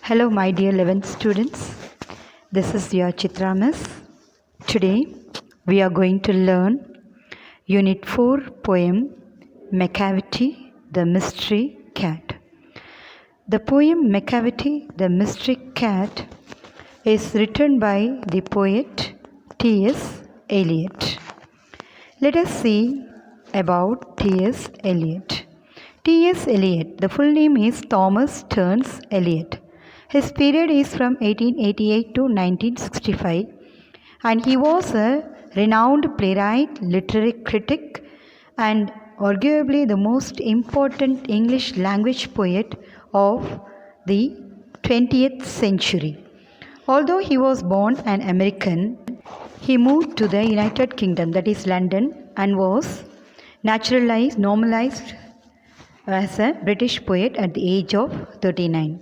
Hello, my dear 11th students. This is your Chitra Miss. Today, we are going to learn Unit 4 poem Macavity, the Mystery Cat. The poem Macavity, the Mystery Cat is written by the poet T.S. Eliot. Let us see about T.S. Eliot. T.S. Eliot, the full name is Thomas Stearns Eliot. His period is from 1888 to 1965, and he was a renowned playwright, literary critic, and arguably the most important English language poet of the 20th century. Although he was born an American, he moved to the United Kingdom, that is London, and was normalized as a British poet at the age of 39.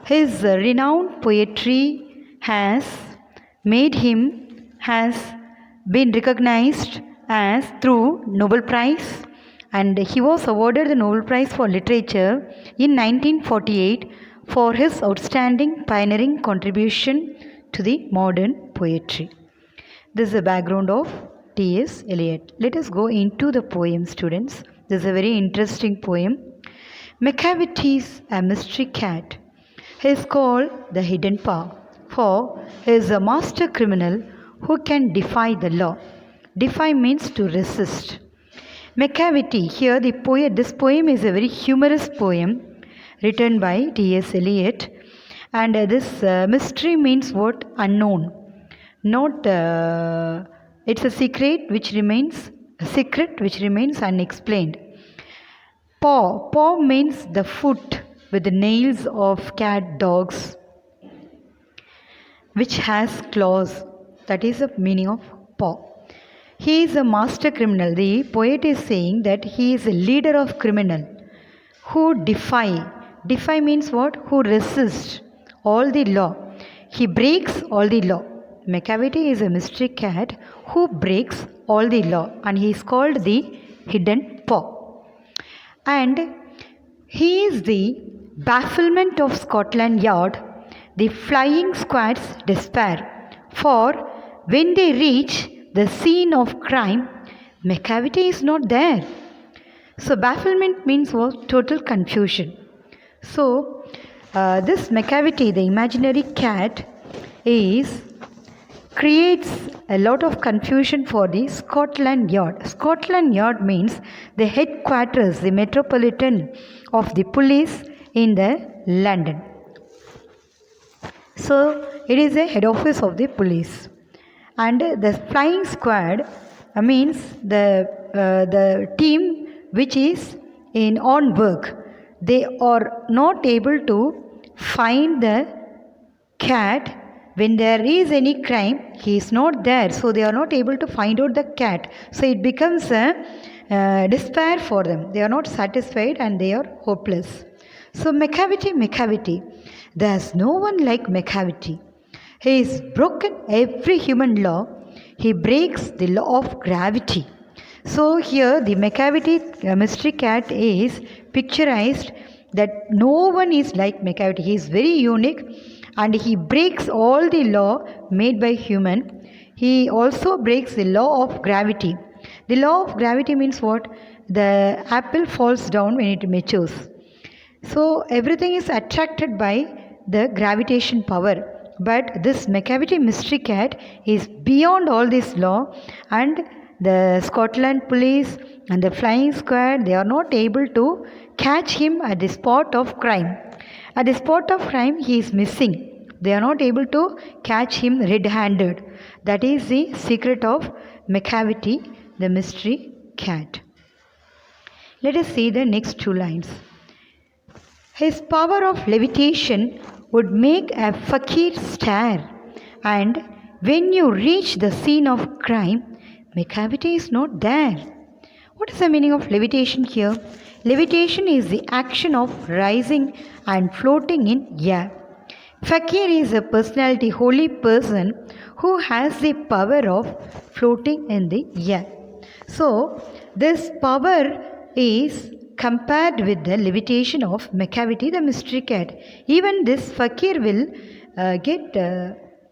His renowned poetry has been recognized as through Nobel Prize, and he was awarded the Nobel Prize for Literature in 1948 for his outstanding pioneering contribution to the modern poetry. This is the background of T.S. Eliot. Let us go into the poem, students. This is a very interesting poem. Macavity's a mystery cat. He is called the hidden paw, for he is a master criminal who can defy the law. Defy means to resist. Macavity, here this poem is a very humorous poem written by T.S. Eliot, and this mystery means what? Unknown. Not it's a secret which remains unexplained. Paw means the foot with the nails of cat, dogs, which has claws. That is the meaning of paw. He is a master criminal. The poet is saying that he is a leader of criminal who defy. Defy means what? Who resist all the law. He breaks all the law. Macavity is a mystery cat who breaks all the law, and he is called the hidden paw. And he is the bafflement of Scotland Yard, the flying squad's despair. For when they reach the scene of crime, Macavity is not there. So bafflement means what? Total confusion. So this Macavity, the imaginary cat, creates a lot of confusion for the Scotland Yard. Scotland Yard means the headquarters, the metropolitan of the police in the London. So it is a head office of the police, and the flying squad means the team which is on work. They are not able to find the cat. When there is any crime, he is not there, so they are not able to find out the cat. So it becomes a despair for them. They are not satisfied and they are hopeless. So Macavity, there is no one like Macavity. He has broken every human law. He breaks the law of gravity. So here the Macavity mystery cat is picturized that no one is like Macavity. He is very unique, and he breaks all the law made by human. He also breaks the law of gravity. The law of gravity means what? The apple falls down when it matures. So everything is attracted by the gravitation power. But this Macavity mystery cat is beyond all this law, and the Scotland police and the flying squad, they are not able to catch him at the spot of crime. At the spot of crime, he is missing. They are not able to catch him red-handed. That is the secret of Macavity, the mystery cat. Let us see the next two lines. His power of levitation would make a fakir stare, and when you reach the scene of crime, Macavity is not there. What is the meaning of levitation here? Levitation is the action of rising and floating in air. Fakir is a personality, holy person who has the power of floating in the air. So this power is compared with the levitation of Macavity, the mystery cat. Even this fakir will get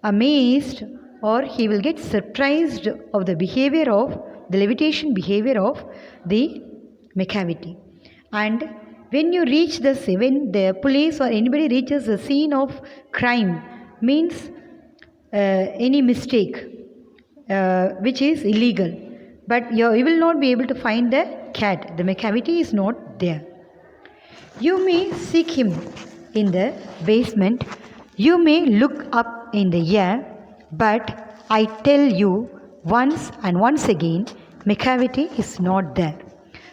amazed, or he will get surprised of the behavior of the levitation behavior of the Macavity. And when the police or anybody reaches the scene of crime, means any mistake which is illegal, but you will not be able to find the cat. The Macavity is not there. You may seek him in the basement, you may look up in the air, but I tell you once and once again, Macavity is not there.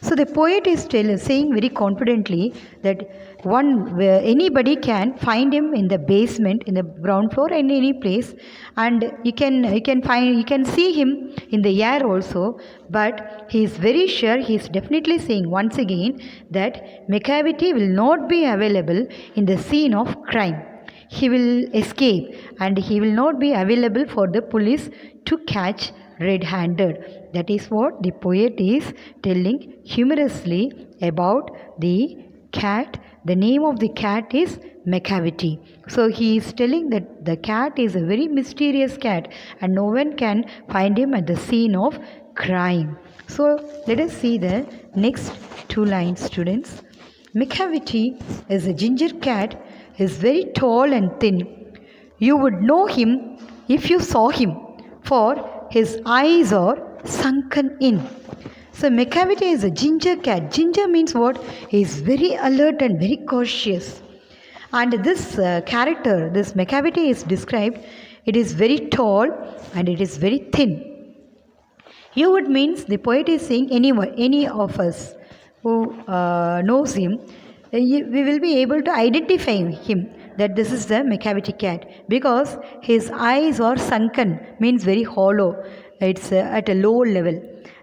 So the poet is saying very confidently that anybody can find him in the basement, in the ground floor, in any place, and you can see him in the air also. But he is very sure, he is definitely saying once again that Macavity will not be available in the scene of crime. He will escape, and he will not be available for the police to catch red-handed. That is what the poet is telling humorously about the cat. The name of the cat is Macavity. So he is telling that the cat is a very mysterious cat and no one can find him at the scene of crime. So let us see the next two lines, students. Macavity is a ginger cat. He is very tall and thin. You would know him if you saw him, for his eyes are sunken in. So Macavity is a ginger cat. Ginger means what? He is very alert and very cautious. And this character, this Macavity is described, it is very tall and it is very thin. You would means the poet is saying any of us who knows him, we will be able to identify him that this is the Macavity cat, because his eyes are sunken, means very hollow. It's at a low level.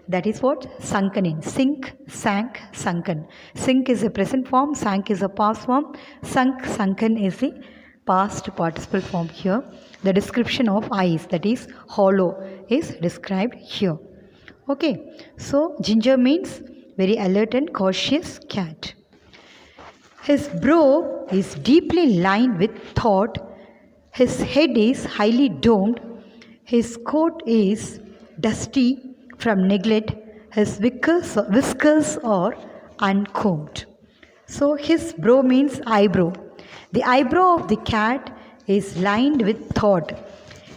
That is what? Sunken in. Sink, sank, sunken. Sink is a present form, sank is a past form, sunk, sunken is the past participle form here. The description of eyes, that is hollow, is described here. Okay, so ginger means very alert and cautious cat. His brow is deeply lined with thought. His head is highly domed. His coat is dusty from neglect. His whiskers are uncombed. So his brow means eyebrow. The eyebrow of the cat is lined with thought.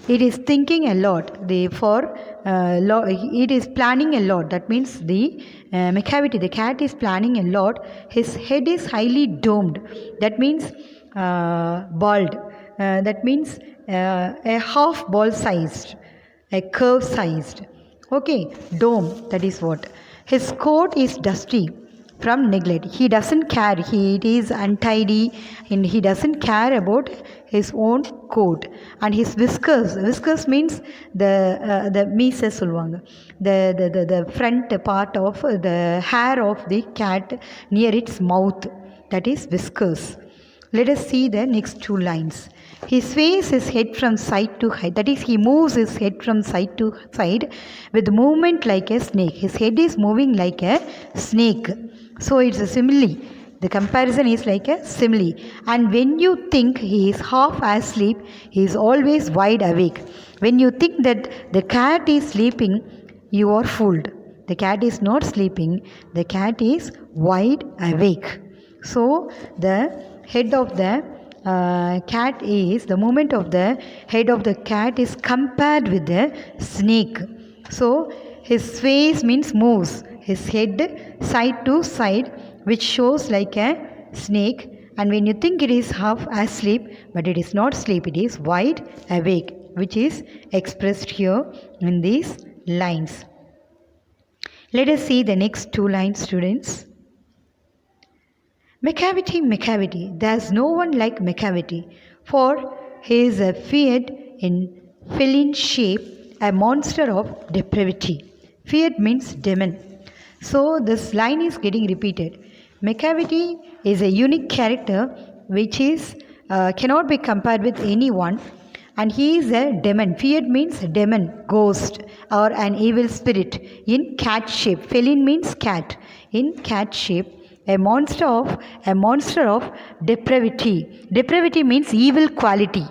It is thinking a lot. Therefore, it is planning a lot. That means the Macavity, the cat is planning a lot. His head is highly domed. That means bald. That means a half ball sized, a curve sized. Okay, dome, that is what. His coat is dusty from neglect. He doesn't care. It is untidy and he doesn't care about his own coat. And his whiskers means the meese solvanga, the front part of the hair of the cat near its mouth, that is whiskers. Let us see the next two lines. He sways his head from side to side, that is, he moves his head from side to side with movement like a snake. His head is moving like a snake. So it's a simile. The comparison is like a simile. And when you think he is half asleep, he is always wide awake. When you think that the cat is sleeping, you are fooled. The cat is not sleeping, the cat is wide awake. So the head of the cat is, the movement of the head of the cat is compared with the snake. So his face means moves, his head side to side, which shows like a snake. And when you think it is half asleep, but it is not sleep, it is wide awake, which is expressed here in these lines. Let us see the next two lines, students. Macavity, Macavity, there is no one like Macavity, for he is a fiat in feline shape, a monster of depravity. Fiat means demon. So this line is getting repeated. Macavity is a unique character which is cannot be compared with anyone, and he is a demon. Fiat means demon, ghost, or an evil spirit in cat shape. Feline means cat. In cat shape, a monster of depravity. Depravity means evil quality,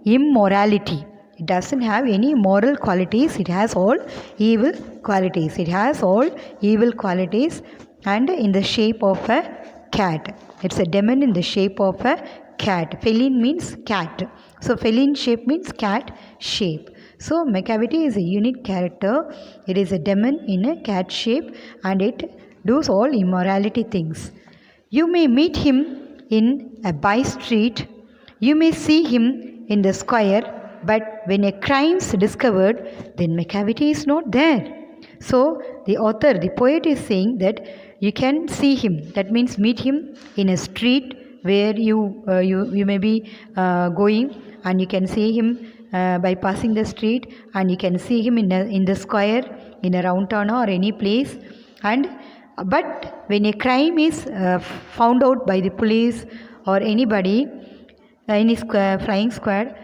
immorality. It doesn't have any moral qualities, it has all evil qualities. It has all evil qualities, and in the shape of a cat. It's a demon in the shape of a cat. Feline means cat. So feline shape means cat shape. So Macavity is a unique character. It is a demon in a cat shape, and it does all immorality things. You may meet him in a by street. You may see him in the square, but when a crime is discovered, then Macavity is not there. So the author, the poet is saying that you can see him. That means meet him in a street where you may be going, and you can see him by passing the street, and you can see him in the square, in a round town or any place. And but when a crime is found out by the police or anybody, any flying squad,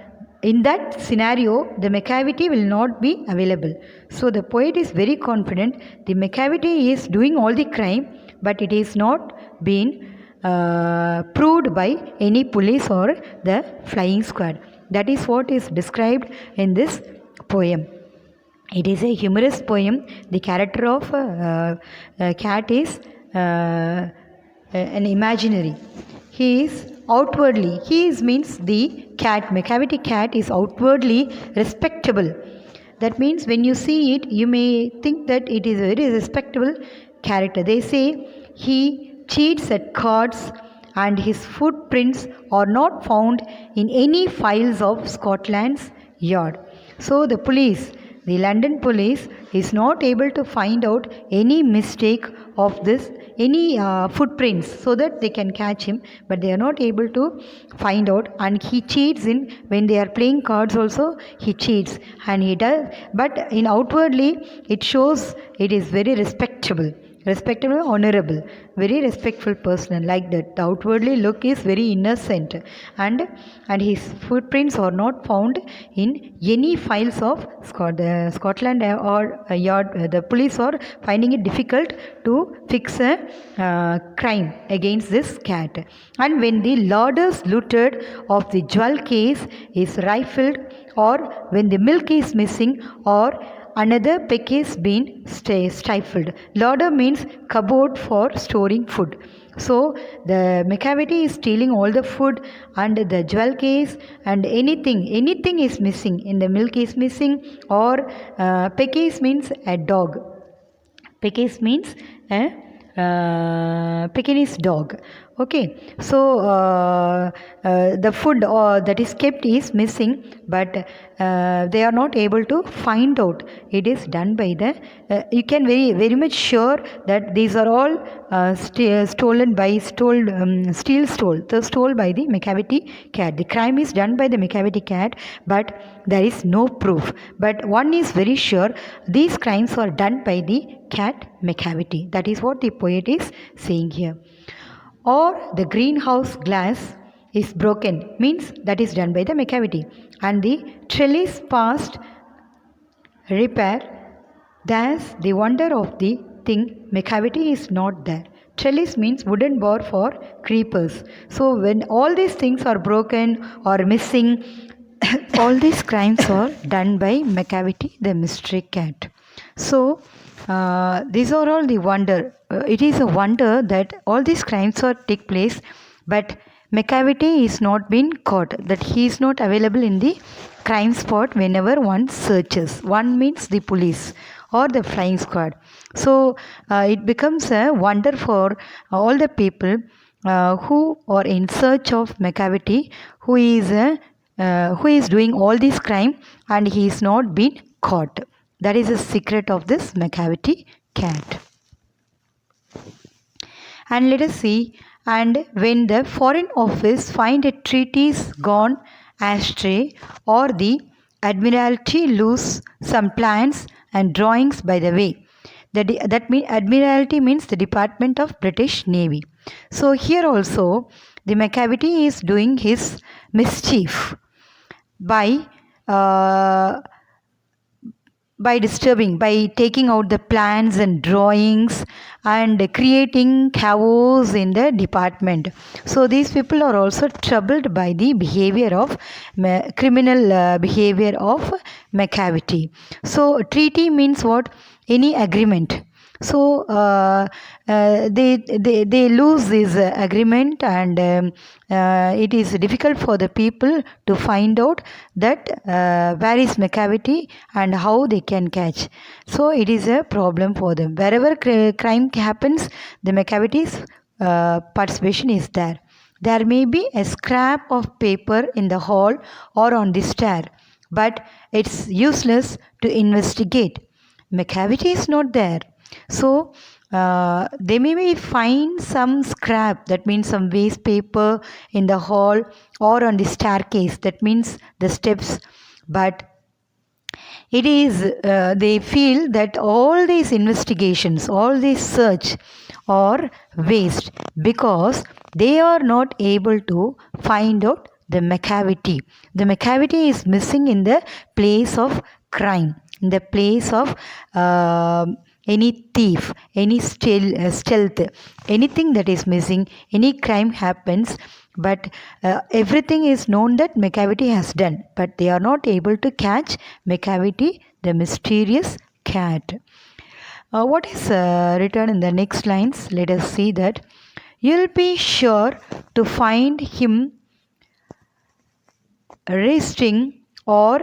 in that scenario the Macavity will not be available. So the poet is very confident the Macavity is doing all the crime, but it is not been proved by any police or the flying squad. That is what is described in this poem. It is a humorous poem. The character of cat is an imaginary. He is outwardly, means the cat, Macavity cat is outwardly respectable. That means when you see it, you may think that it is a very respectable character. They say he cheats at cards, and his footprints are not found in any files of Scotland's Yard. So the police, the London police, is not able to find out any mistake of this, any footprints, so that they can catch him, but they are not able to find out. And he cheats in, when they are playing cards also he cheats, and he does, but in outwardly it shows it is very respectable, honorable, very respectful person, like that. The outwardly look is very innocent, and his footprints are not found in any files of Scotland or Yard. The police are finding it difficult to fix a crime against this cat. And when the larders looted of the jewel case is rifled, or when the milk is missing, or another peck is been stifled. Larder means cupboard for storing food. So the Macavity is stealing all the food and the jewel case, and anything is missing. In the milk is missing, or Pekis means a dog. Pekis means a Pekingese dog. Okay, so the food that is kept is missing, but they are not able to find out. It is done by the you can very much sure that these are all stolen by stole by the Macavity cat. The crime is done by the Macavity cat, but there is no proof. But one is very sure, these crimes are done by the cat Macavity. That is what the poet is saying here. Or the greenhouse glass is broken, means that is done by the Macavity, and the trellis past repair. Thus the wonder of the thing, Macavity is not there. Trellis means wooden bar for creepers. So when all these things are broken or missing, all these crimes are done by Macavity, the mystery cat. So these are all the wonder. It is a wonder that all these crimes are take place, but Macavity is not been caught, that he is not available in the crime spot whenever one searches. One means the police or the flying squad. So it becomes a wonder for all the people who are in search of Macavity, who is doing all this crime, and he is not been caught. That is the secret of this Macavity cat. And let us see. And when the Foreign Office find a treatise gone astray, or the Admiralty lose some plans and drawings by the way. That means Admiralty means the Department of British Navy. So here also the Macavity is doing his mischief by by disturbing, by taking out the plans and drawings and creating chaos in the department. So these people are also troubled by the behavior of criminal behavior of Macavity. So treaty means what? Any agreement. So they lose this agreement, and it is difficult for the people to find out that where is Macavity and how they can catch. So it is a problem for them. Wherever crime happens, the Macavity's participation is there. There may be a scrap of paper in the hall or on the stair, but it's useless to investigate. Macavity is not there. So they may find some scrap, that means some waste paper in the hall or on the staircase, that means the steps, but it is they feel that all these investigations, all this search are waste because they are not able to find out the Macavity. The Macavity is missing in the place of crime, in the place of any thief, any stealth, anything that is missing, any crime happens, but everything is known that Macavity has done, but they are not able to catch Macavity, the mysterious cat. What is written in the next lines? Let us see that. You'll be sure to find him resting or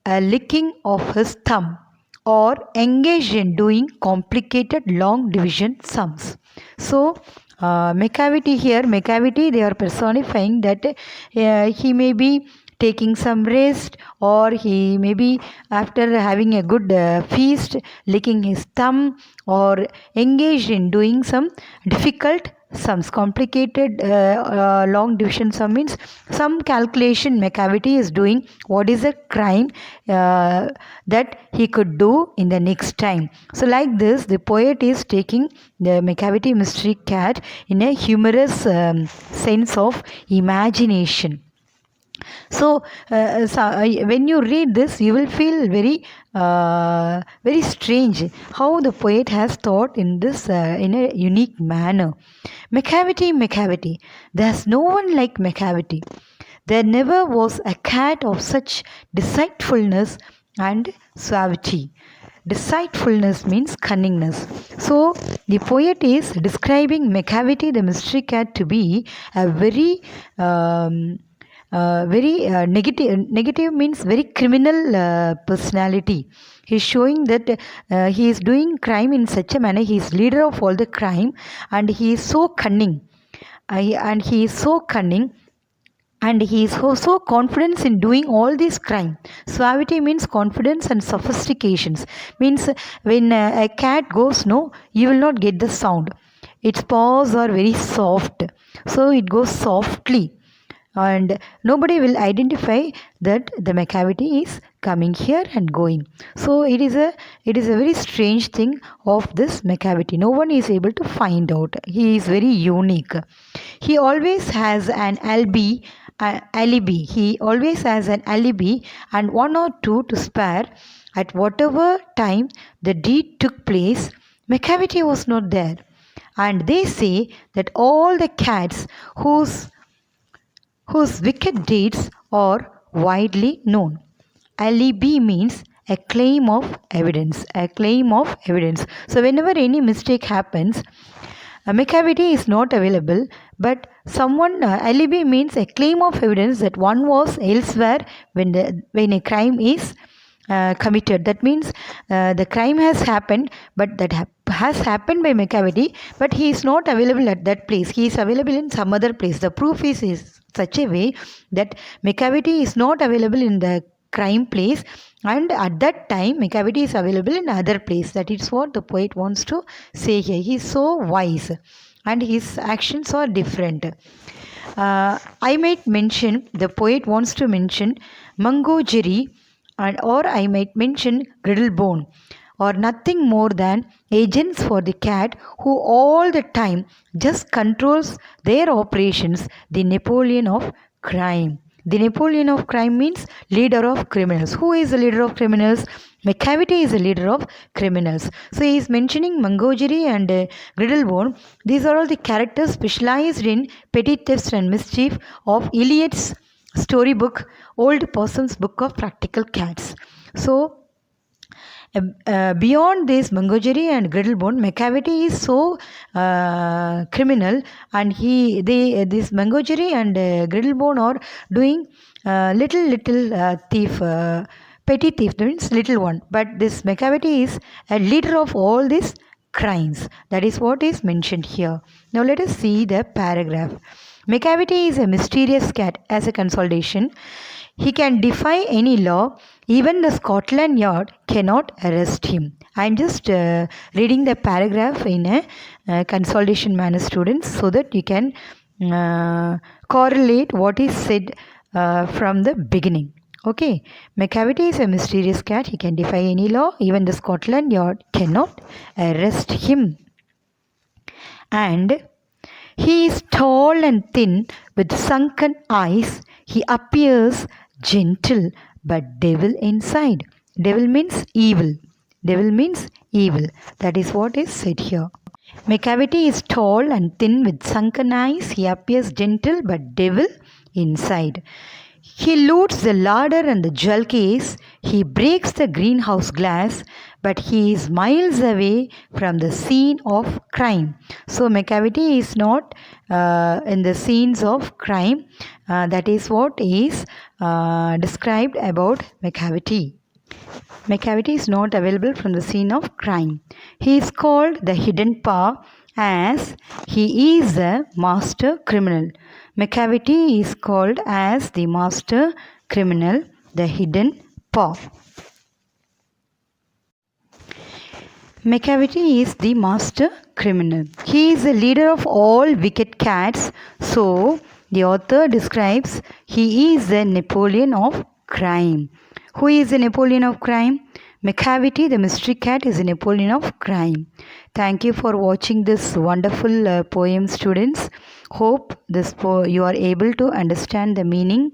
licking of his thumb, or engaged in doing complicated long division sums. So Macavity here, Macavity, they are personifying that he may be taking some rest, or he may be after having a good feast licking his thumb, or engaged in doing some difficult sums. Complicated long division sum means some calculation Macavity is doing, what is a crime that he could do in the next time. So like this, the poet is taking the Macavity mystery cat in a humorous sense of imagination. So, when you read this, you will feel very strange how the poet has thought in this in a unique manner. Macavity, Macavity, there's no one like Macavity. There never was a cat of such deceitfulness and suavity. Deceitfulness means cunningness. So the poet is describing Macavity, the mystery cat, to be a very negative means very criminal personality. He is showing that he is doing crime in such a manner. He is leader of all the crime, and he is so cunning. And he is so cunning, and he is so confident in doing all this crime. Suavity means confidence and sophistications. Means when a cat goes, no, you will not get the sound. Its paws are very soft, so it goes softly, and nobody will identify that the Macavity is coming here and going. So it is a very strange thing of this Macavity. No one is able to find out. He is very unique. He always has an alibi. He always has an alibi and one or two to spare at whatever time the deed took place. Macavity was not there, and they say that all the cats whose wicked deeds are widely known. Alibi means a claim of evidence. A claim of evidence. So whenever any mistake happens, Macavity is not available, but someone alibi means a claim of evidence that one was elsewhere when a crime is committed. That means the crime has happened, but that has happened by Macavity, but he is not available at that place. He is available in some other place. The proof is such a way that Macavity is not available in the crime place, and at that time Macavity is available in other place. That is what the poet wants to say here. He is so wise and his actions are different. I might mention, the poet wants to mention Mungojerry, or I might mention Griddlebone, or nothing more than agents for the cat who all the time just controls their operations, the Napoleon of crime. The Napoleon of crime means leader of criminals. Who is the leader of criminals? Macavity is the leader of criminals. So he is mentioning Mangojery and Griddlebone. These are all the characters specialized in petty thefts and mischief of Eliot's storybook, Old Possum's Book of Practical Cats. So beyond this Mangojery and Griddlebone, Macavity is so criminal, and this Mangojery and Griddlebone are doing little thief, petty thief means little one, but this Macavity is a leader of all these crimes. That is what is mentioned here. Now let us see the paragraph. Macavity is a mysterious cat as a consolation. He can defy any law. Even the Scotland Yard cannot arrest him. I am just reading the paragraph in a consolidation manner, students, so that you can correlate what is said from the beginning. Okay, Macavity is a mysterious cat. He can defy any law. Even the Scotland Yard cannot arrest him. And he is tall and thin with sunken eyes. He appears gentle but devil inside. Devil means evil. Devil means evil. That is what is said here. Macavity is tall and thin with sunken eyes. He appears gentle but devil inside. He loots the larder and the jewel case. He breaks the greenhouse glass, but he is miles away from the scene of crime. So Macavity is not in the scenes of crime. That is what is described about Macavity. Macavity is not available from the scene of crime. He is called the hidden paw as he is a master criminal. Macavity is called as the master criminal, the hidden paw. Macavity is the master criminal. He is the leader of all wicked cats. So, the author describes he is the Napoleon of crime. Who is the Napoleon of crime? Macavity, the mystery cat, is the Napoleon of crime. Thank you for watching this wonderful poem, students. Hope you are able to understand the meaning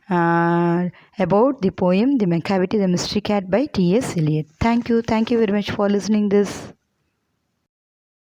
about the poem, The Macavity, the Mystery Cat by T.S. Eliot. Thank you. Thank you very much for listening this.